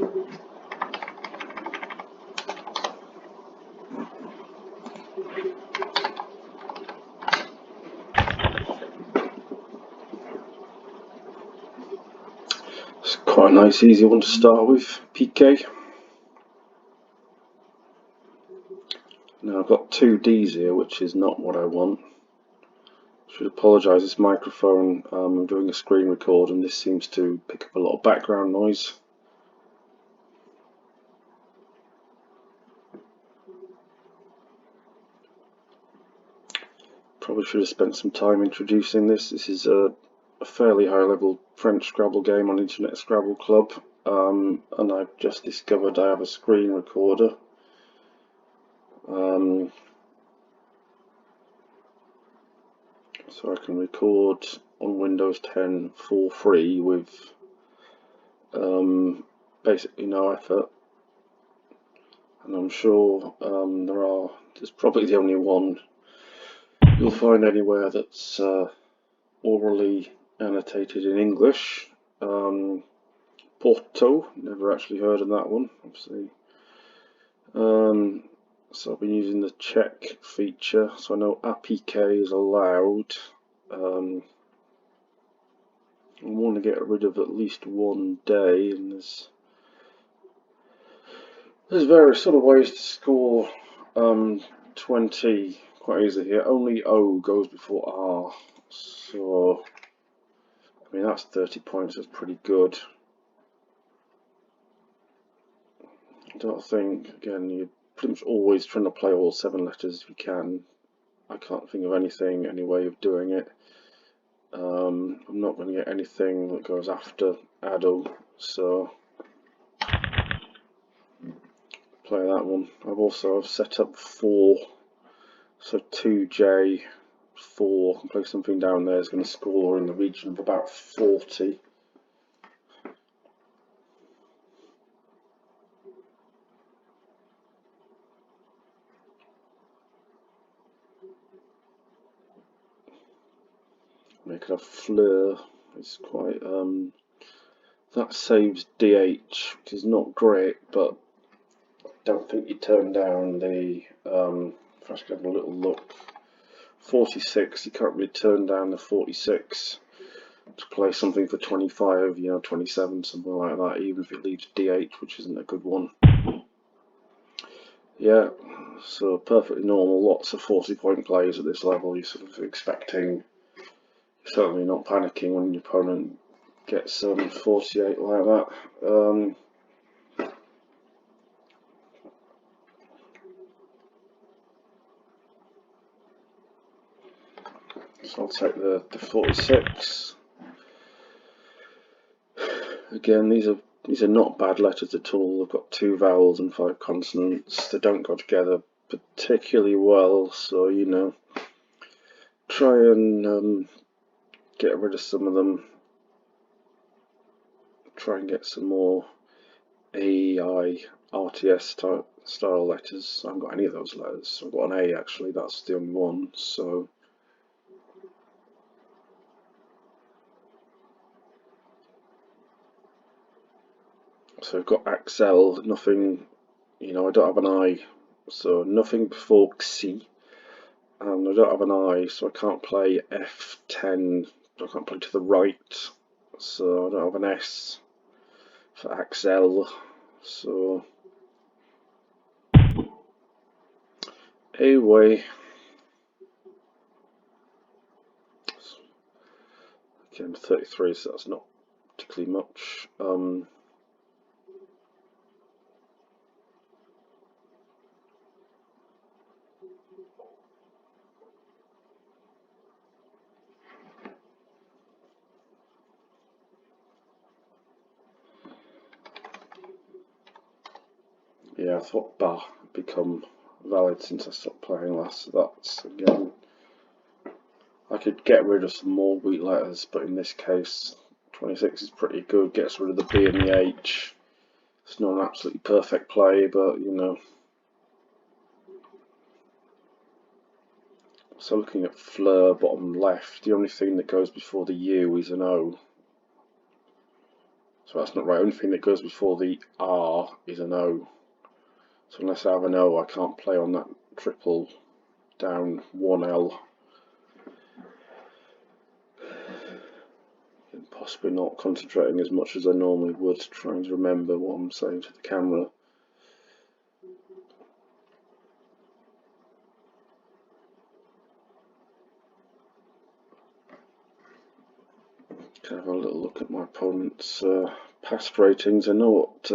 It's quite a nice, easy one to start with, PK. Now I've got two Ds here, which is not what I want. Should apologise, this microphone, I'm doing a screen record and this seems to pick up a lot of background noise. Probably should have spent some time introducing this. This is a fairly high level French Scrabble game on Internet Scrabble Club, and I've just discovered I have a screen recorder. So I can record on Windows 10 for free with basically no effort, and I'm sure there's probably the only one you'll find anywhere that's orally annotated in English. Porto, never actually heard of that one, obviously. So I've been using the check feature, so I know APK is allowed. I want to get rid of at least one day, and there's various sort of ways to score 20 quite easily here. Only O goes before R, so I mean that's 30 points, that's pretty good. I don't think, again, you're pretty much always trying to play all 7 letters if you can. I can't think of any way of doing it. I'm not going to get anything that goes after Addo, so play that one. I've set up 4, so 2J, 4, can play something down there, is going to score in the region of about 40. Make it a fleur. It's quite that saves DH, which is not great, but I don't think you turn down the if I should have a little look. 46, you can't really turn down the 46 to play something for 25, 27, something like that, even if it leaves DH, which isn't a good one. Yeah, so perfectly normal, lots of 40-point plays at this level. You're sort of expecting, certainly not panicking when your opponent gets 48 like that. So I'll take the 46. Again, these are not bad letters at all. They've got 2 vowels and 5 consonants. They don't go together particularly well, so try and get rid of some of them. Try and get some more AEI, RTS style letters. I haven't got any of those letters. I've got an A actually, that's the only one. So we've got Axel, nothing, I don't have an I, so nothing before Xi, and I don't have an I, so I can't play F10, I can't play to the right, so I don't have an S for Axel, so anyway, again 33, so that's not particularly much. Yeah, I thought Ba had become valid since I stopped playing last, so that's, again, I could get rid of some more weak letters, but in this case 26 is pretty good, gets rid of the B and the H. It's not an absolutely perfect play, but So looking at fleur bottom left, the only thing that goes before the U is an O. So that's not right. Only thing that goes before the R is an O. So unless I have an O, I can't play on that triple down 1L. And possibly not concentrating as much as I normally would, trying to remember what I'm saying to the camera. Can have a little look at my opponent's past ratings. I know what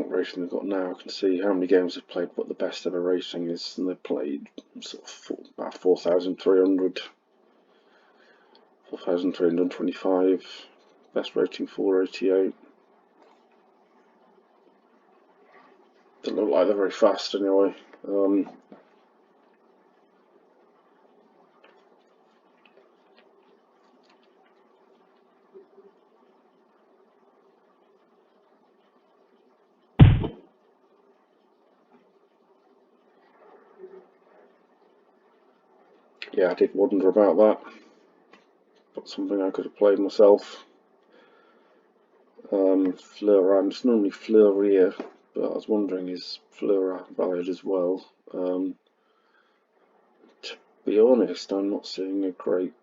rating they've got now. I can see how many games they've played, what the best ever rating is, and they've played sort of about 4,300, 4,325. Best rating 488. Doesn't look like they're very fast anyway. Yeah, I did wonder about that. But something I could have played myself. Fleur, it's normally Fleurier, but I was wondering, is Fleur valid as well? To be honest, I'm not seeing a great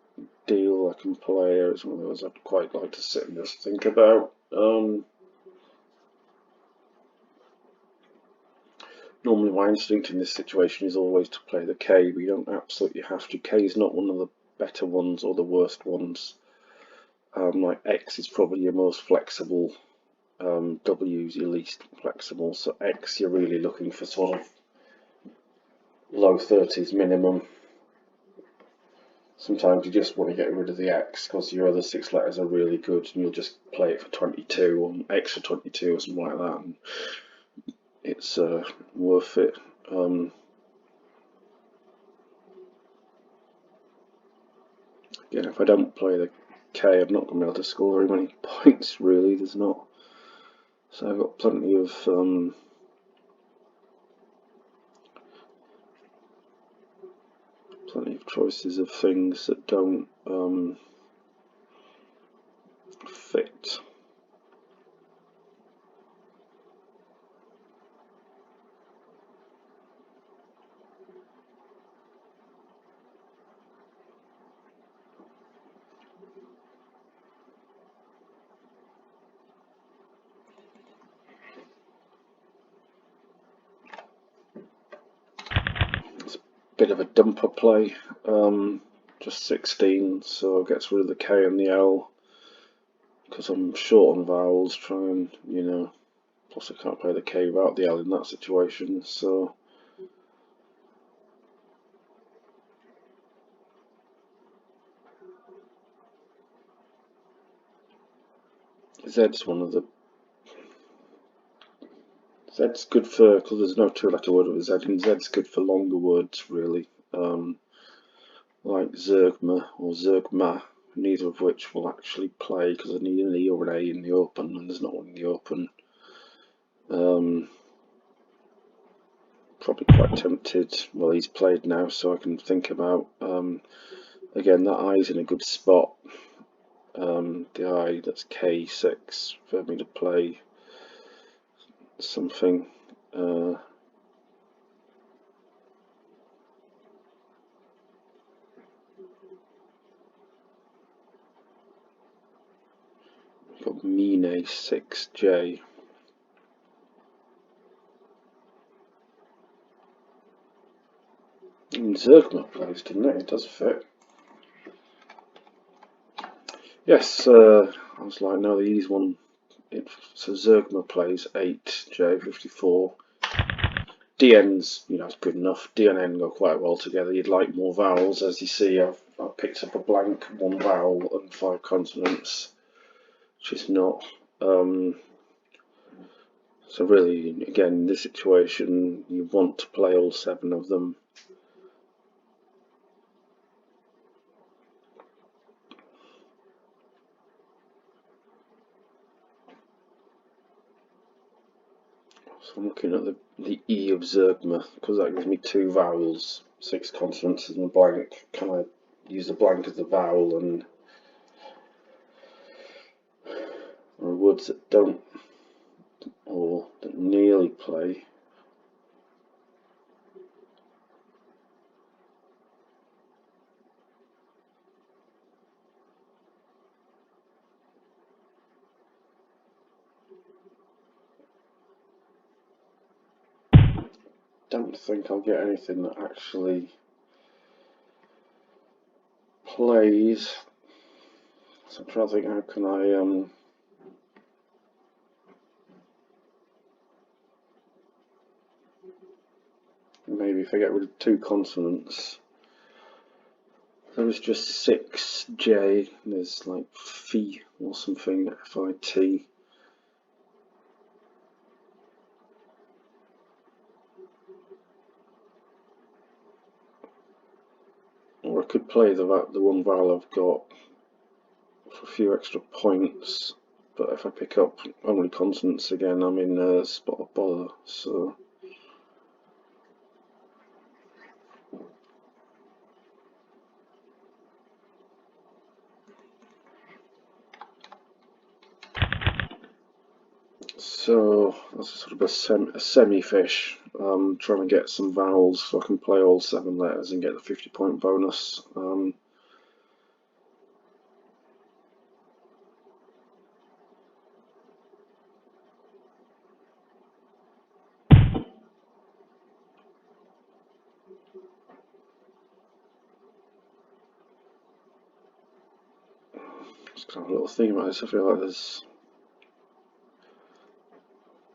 deal I can play. It's one of those I'd quite like to sit and just think about. Normally my instinct in this situation is always to play the K, but you don't absolutely have to. K is not one of the better ones or the worst ones. Like X is probably your most flexible, W is your least flexible, so X you're really looking for sort of low 30s minimum. Sometimes you just want to get rid of the X because your other 6 letters are really good and you'll just play it for 22 or extra 22 or something like that, and it's worth it. Again, if I don't play the K, I'm not going to be able to score very many points, really. There's not. So I've got plenty of choices of things that don't fit. Bit of a dumper play, just 16, so gets rid of the K and the L because I'm short on vowels. Try and, plus I can't play the K without the L in that situation, so Z's one of the. Z's good for, because there's no 2-letter word with a Z, and Z's good for longer words, really. Like Zergma or Zergma, neither of which will actually play because I need an E or an A in the open, and there's not one in the open. Probably quite tempted. Well, he's played now, so I can think about. Again, that I's in a good spot. The I, that's K6 for me to play something. Got Mine 6J. And Zergma plays, didn't it? It does fit. Yes, I was like, no, the easy one. So Zergma plays 8J54. DN's, it's good enough. D and N go quite well together. You'd like more vowels, as you see. I've picked up a blank 1 vowel and 5 consonants, which is not. So really, again, in this situation, you want to play all 7 of them. So I'm looking at the E of Zergma, because that gives me 2 vowels, 6 consonants and a blank. Can I use a blank as a vowel, and or words that don't or that nearly play. Don't think I'll get anything that actually plays. So I'm trying to think, how can I maybe if I get rid of 2 consonants. There was just 6J, there's like F or something, FIT. Or I could play the one vowel I've got for a few extra points, but if I pick up only consonants again, I'm in a spot of bother. So that's sort of a semi-fish. Trying to get some vowels so I can play all 7 letters and get the 50-point bonus. Just kind of a little thing about this. I feel like there's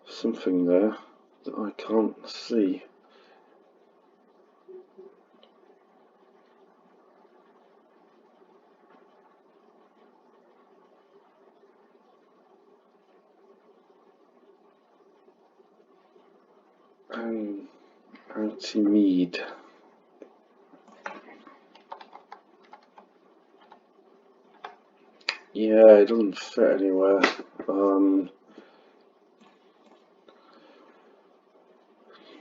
something there that I can't see. Anti-mead. Yeah, it doesn't fit anywhere.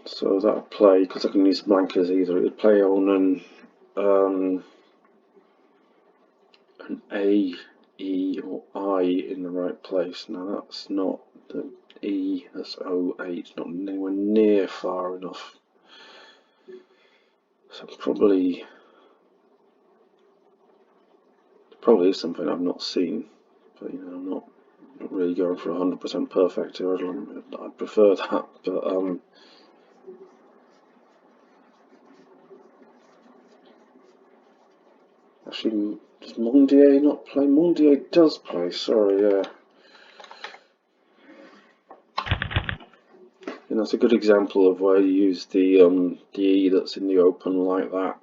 So that would play, because I can use blankers either, it would play on an A, E or I in the right place. Now that's not the E, that's O8, it's not anywhere near far enough. So probably is something I've not seen, but you know, I'm not really going for 100% perfect here. I'd prefer that, but actually, does Mondier not play? Mondier does play, sorry, yeah. And that's a good example of where you use the E that's in the open like that,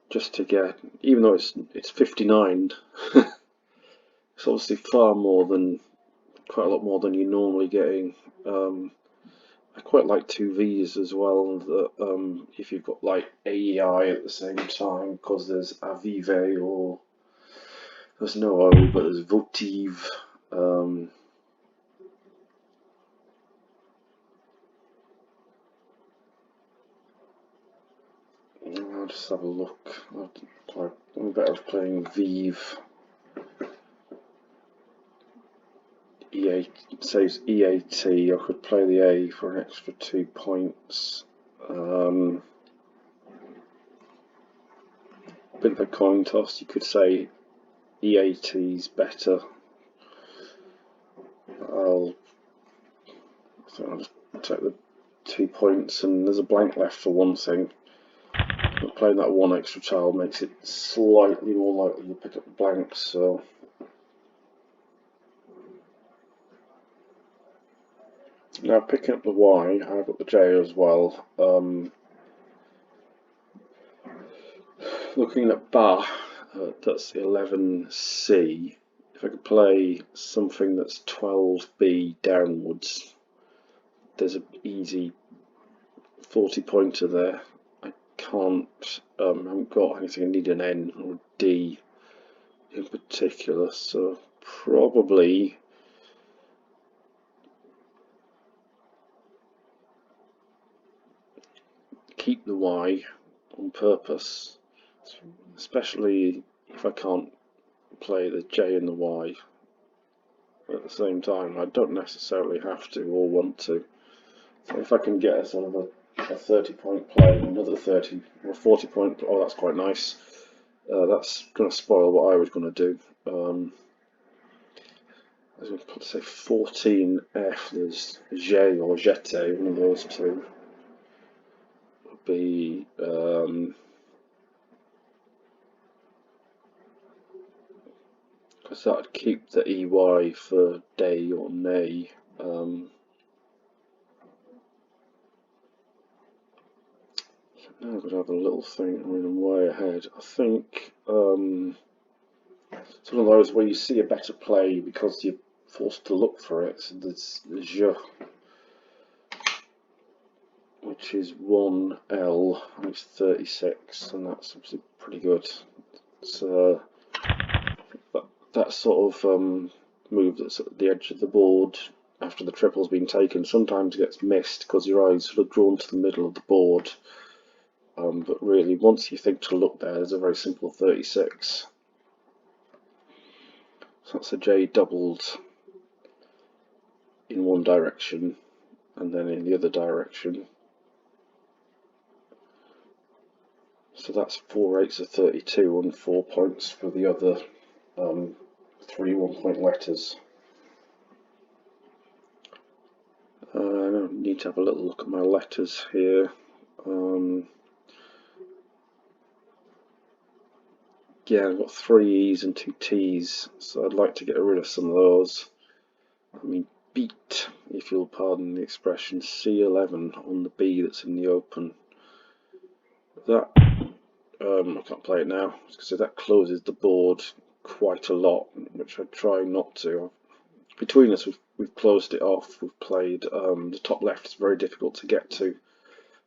just to get, even though it's 59, it's obviously quite a lot more than you're normally getting. I quite like 2 V's as well, that if you've got like AEI at the same time, because there's Avive, or there's no O, but there's Votive. I'll just have a look. I'm better off playing Vive. E8 saves EAT. I could play the A for an extra 2 points. Bit of a coin toss. You could say EAT's better. I'll just take the 2 points, and there's a blank left for one thing. But playing that 1 extra tile makes it slightly more likely to pick up the blanks, so now picking up the Y, I've got the J as well. Looking at Ba, that's 11C. If I could play something that's 12B downwards, there's an easy 40-pointer there. I haven't got anything. I need an N or D in particular, so probably keep the Y on purpose, especially if I can't play the J and the Y at the same time. I don't necessarily have to or want to. So if I can get a sort of a 30-point play, another 30 or 40-point, oh, that's quite nice. That's going to spoil what I was going to do. I was going to say 14F, there's J or Jete, one of those two. Would be because that would keep the EY for day or nay. Now I'm going to have a little think. I mean, I'm way ahead. I think it's one of those where you see a better play because you're forced to look for it. So there's Je, which is 1L, and it's 36, and that's obviously pretty good. So that sort of move that's at the edge of the board after the triple's been taken sometimes gets missed because your eyes sort of drawn to the middle of the board. But really, once you think to look there, there's a very simple 36. So that's a J doubled in one direction and then in the other direction. So that's 4 eights of 32 and 4 points for the other 3 1-point letters. I don't need to have a little look at my letters here. Yeah, I've got 3 E's and 2 T's, so I'd like to get rid of some of those. I mean, beat, if you'll pardon the expression, C11 on the B that's in the open. That, I can't play it now, because that closes the board quite a lot, which I try not to. Between us, we've closed it off. We've played the top left is very difficult to get to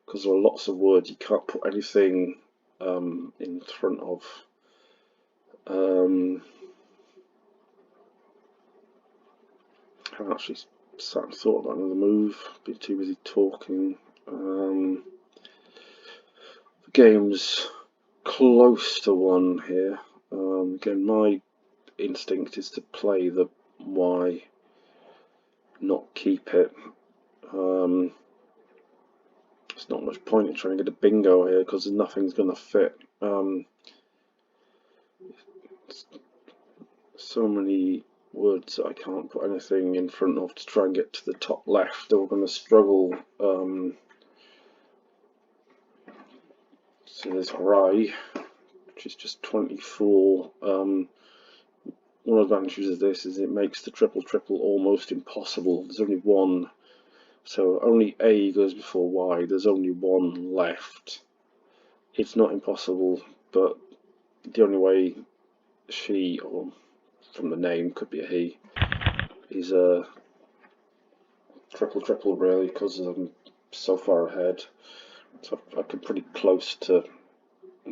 because there are lots of words you can't put anything in front of. I haven't actually sat and thought about another move. Been too busy talking. The game's close to 1 here. Again, my instinct is to play the Y, not keep it. There's not much point in trying to get a bingo here because nothing's going to fit. So many words that I can't put anything in front of to try and get to the top left. They're going to struggle. So there's Harai, which is just 24. One of the advantages of this is it makes the triple almost impossible. There's only one, so only A goes before Y. There's only one left. It's not impossible, but the only way she, or from the name could be a he, is a triple really, because I'm so far ahead. So I come pretty close to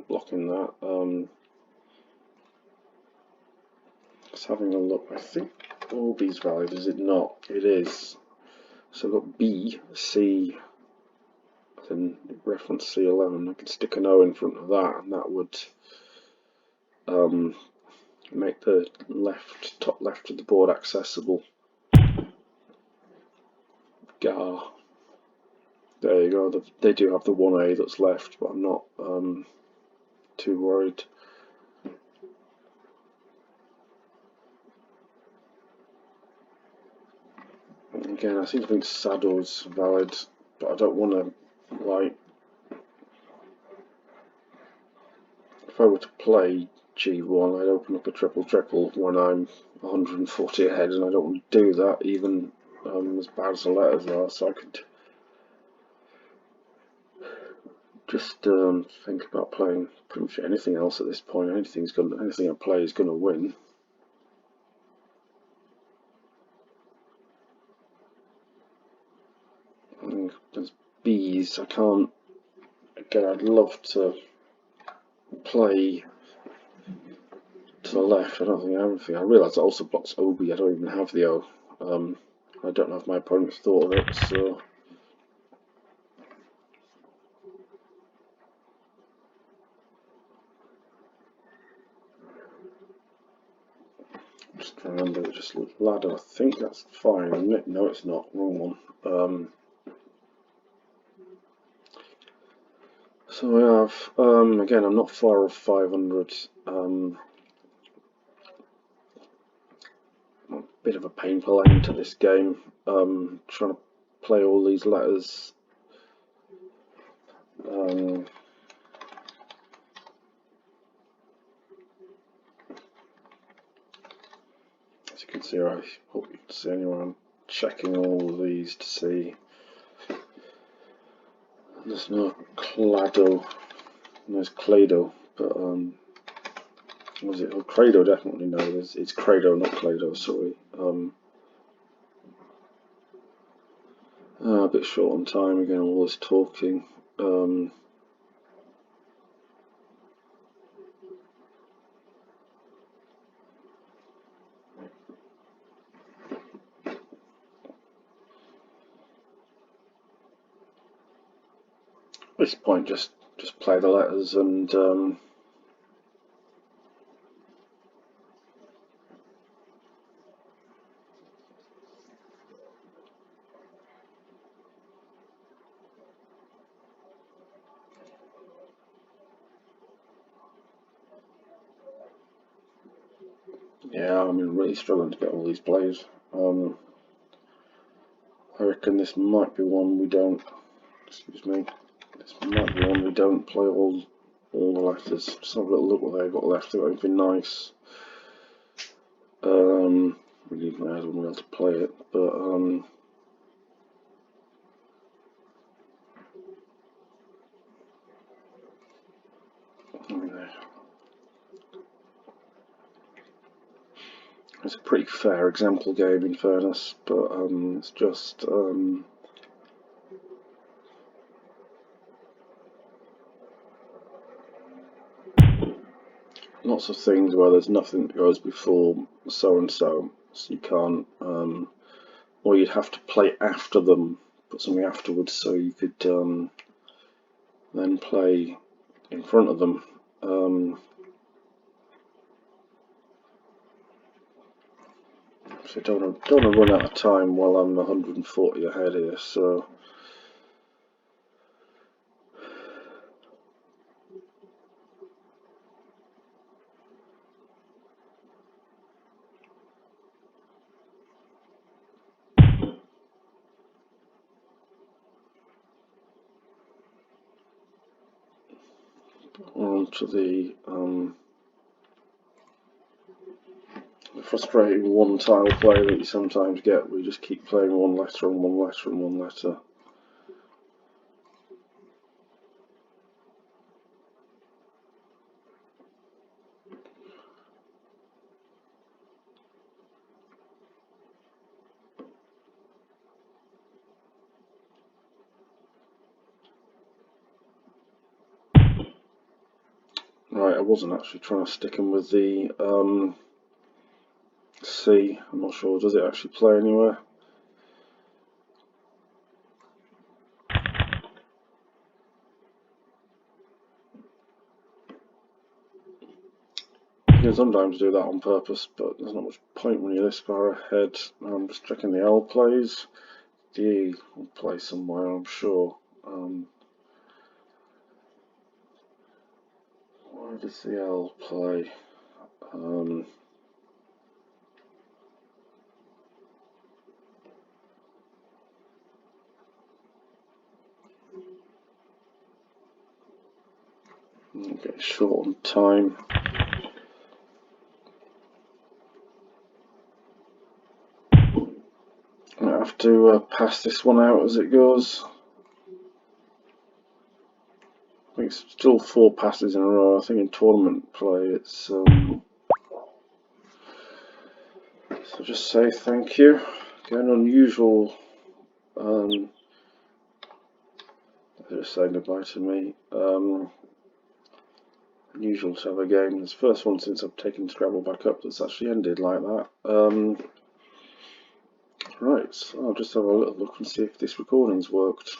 blocking that. Just having a look, I think all these values, is it not? It is. So I've got B, C, then reference C11. I could stick an O in front of that, and that would make the top left of the board accessible. Gar. There you go. They do have the 1A that's left, but I'm not too worried. Again, I seem to think Saddle's valid, but I don't want to, like, if I were to play G1, I'd open up a triple when I'm 140 ahead, and I don't want to do that, even as bad as the letters are, so I could just think about playing pretty much anything else at this point. Anything I play is going to win. And there's B's. I can't. Again, I'd love to play to the left. I don't think I have anything. I realise that also blocks OB. I don't even have the O. I don't know if my opponent's thought of it, so. Remember, just ladder. I think that's fine, isn't it? No, it's not. Wrong one. So we have, again, I'm not far off 500. A bit of a painful end to this game. Trying to play all these letters. As you can see, I hope you can see anyway, I'm checking all of these to see. There's no Clado, there's Clado, but was it? Oh, Credo, definitely no. It's Credo, not Clado. Sorry. A bit short on time again. All this talking. At this point, just play the letters and. Yeah, I'm really struggling to get all these plays. I reckon this might be one we don't. Excuse me. This might be one we don't play all the letters. Just have a little look what they've got left. They've got anything nice. Really nice. I wouldn't be able to play it, but it's a pretty fair example game in fairness, but it's just lots of things where there's nothing that goes before so and so, so you can't, or you'd have to play after them, put something afterwards, so you could then play in front of them. So don't want to run out of time while I'm 140 ahead here. So. On to the frustrating one-tile play that you sometimes get, where you just keep playing one letter and one letter and one letter. Right, I wasn't actually trying to stick him with the C. I'm not sure, does it actually play anywhere? You can sometimes do that on purpose, but there's not much point when you're this far ahead. I'm just checking the L plays. The E will play somewhere, I'm sure. Where does the L play? Get short on time. I have to pass this one out as it goes. I think it's still 4 passes in a row. I think in tournament play it's so just say thank you. Again, unusual. They're just saying goodbye to me. Unusual to have a game. It's the first one since I've taken Scrabble back up that's actually ended like that. Right, so I'll just have a little look and see if this recording's worked.